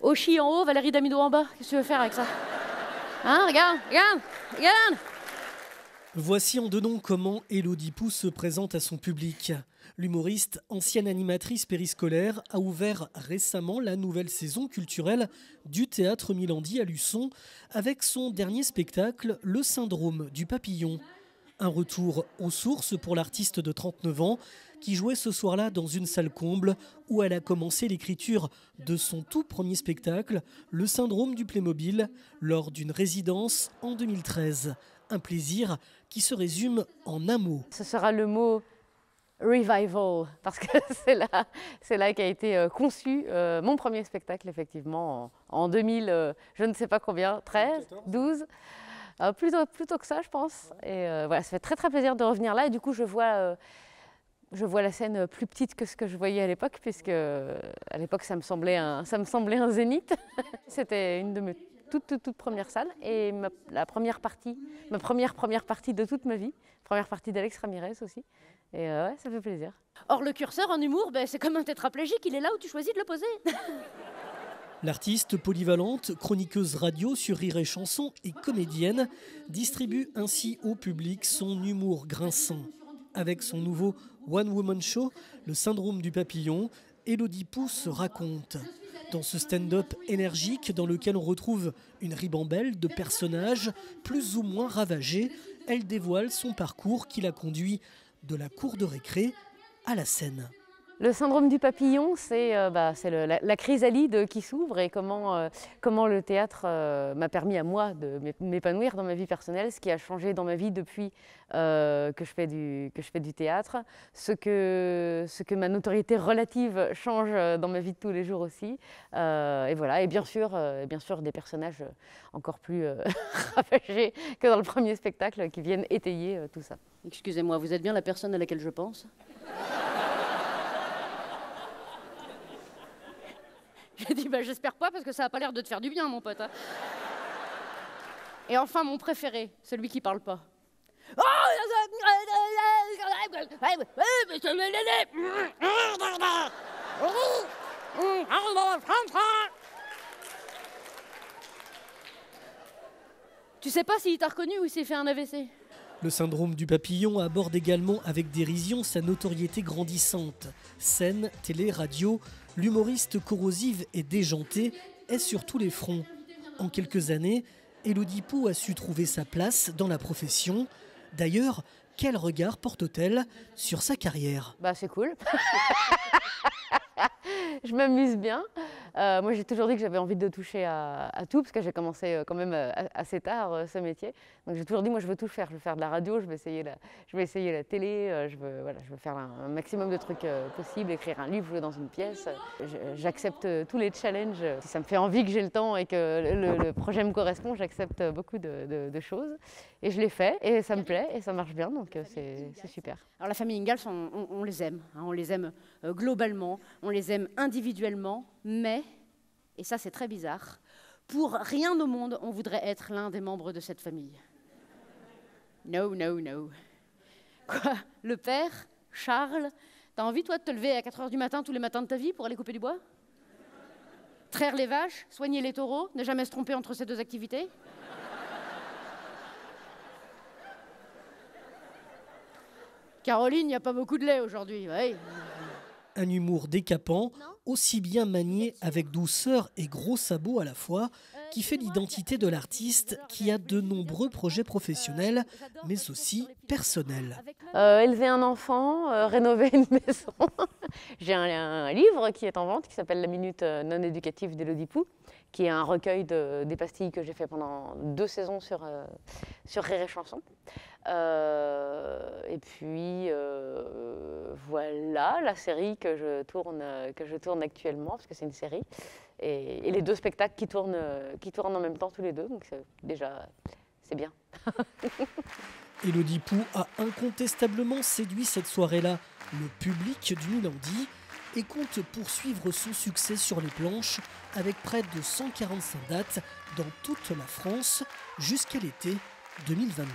Auchy en haut, Valérie Damido en bas. Qu'est-ce que tu veux faire avec ça? Hein, regarde, regarde, regarde! Voici en deux noms comment Élodie Pou se présente à son public. L'humoriste, ancienne animatrice périscolaire, a ouvert récemment la nouvelle saison culturelle du Théâtre Milandi à Luçon avec son dernier spectacle, Le Syndrome du Papillon. Un retour aux sources pour l'artiste de 39 ans qui jouait ce soir-là dans une salle comble où elle a commencé l'écriture de son tout premier spectacle, Le Syndrome du Playmobil, lors d'une résidence en 2013. Un plaisir qui se résume en un mot. Ce sera le mot revival, parce que c'est là qu'a été conçu mon premier spectacle, effectivement, en 2000, je ne sais pas combien, 13, 12, plutôt que ça, je pense. Et voilà, ça fait très très plaisir de revenir là, et du coup je vois la scène plus petite que ce que je voyais à l'époque, puisque à l'époque ça me semblait un zénith. C'était une de mes toute première salles, et ma première partie de toute ma vie, première partie d'Alex Ramirez aussi. Et ouais, ça fait plaisir. Or, le curseur en humour, c'est comme un tétraplégique, il est là où tu choisis de le poser. L'artiste polyvalente, chroniqueuse radio sur Rire et Chanson et comédienne, distribue ainsi au public son humour grinçant. Avec son nouveau One Woman Show, Le Syndrome du Papillon, Élodie Pou se raconte. Dans ce stand-up énergique dans lequel on retrouve une ribambelle de personnages plus ou moins ravagés, elle dévoile son parcours qui l'a conduit de la cour de récré à la scène. Le syndrome du papillon, c'est la chrysalide qui s'ouvre, et comment le théâtre m'a permis à moi de m'épanouir dans ma vie personnelle, ce qui a changé dans ma vie depuis que je fais du théâtre, ce que ma notoriété relative change dans ma vie de tous les jours aussi, et voilà, et bien sûr des personnages encore plus ravagés que dans le premier spectacle qui viennent étayer tout ça. Excusez-moi, vous êtes bien la personne à laquelle je pense? J'ai dit, j'espère pas, parce que ça a pas l'air de te faire du bien, mon pote. Hein. Et enfin, mon préféré, celui qui parle pas. Tu sais pas s'il t'a reconnu ou s'il s'est fait un AVC? Le syndrome du papillon aborde également avec dérision sa notoriété grandissante. Scène, télé, radio, l'humoriste corrosive et déjantée est sur tous les fronts. En quelques années, Élodie Pou a su trouver sa place dans la profession. D'ailleurs, quel regard porte-t-elle sur sa carrière? C'est cool. Je m'amuse bien. Moi, j'ai toujours dit que j'avais envie de toucher à tout, parce que j'ai commencé quand même assez tard ce métier. Donc j'ai toujours dit, moi, je veux tout faire. Je veux faire de la radio, je vais essayer la télé, je veux faire un maximum de trucs possibles, écrire un livre, jouer dans une pièce. J'accepte tous les challenges. Si ça me fait envie, que j'ai le temps et que le projet me correspond, j'accepte beaucoup de choses. Et je l'ai fait, et ça me plaît, et ça marche bien, donc c'est super. Alors la famille Ingalls, on les aime. Hein, on les aime globalement, on les aime individuellement, mais, et ça c'est très bizarre, pour rien au monde on voudrait être l'un des membres de cette famille. No, no, no. Quoi? Le père, Charles, t'as envie toi de te lever à 4 h du matin tous les matins de ta vie pour aller couper du bois? Traire les vaches, soigner les taureaux, ne jamais se tromper entre ces deux activités? Caroline, il n'y a pas beaucoup de lait aujourd'hui, oui. Un humour décapant, aussi bien manié avec douceur et gros sabots à la fois, qui fait l'identité de l'artiste qui a de nombreux projets professionnels, mais aussi personnels. Élever un enfant, rénover une maison. J'ai un livre qui est en vente, qui s'appelle La minute non éducative d'Élodie Pou, qui est un recueil des pastilles que j'ai fait pendant 2 saisons sur Rire et Chanson. Et puis voilà la série que je tourne actuellement, parce que c'est une série, et les 2 spectacles qui tournent en même temps tous les 2, donc déjà c'est bien. Élodie Pou a incontestablement séduit cette soirée-là le public du Milandi et compte poursuivre son succès sur les planches avec près de 145 dates dans toute la France jusqu'à l'été 2022.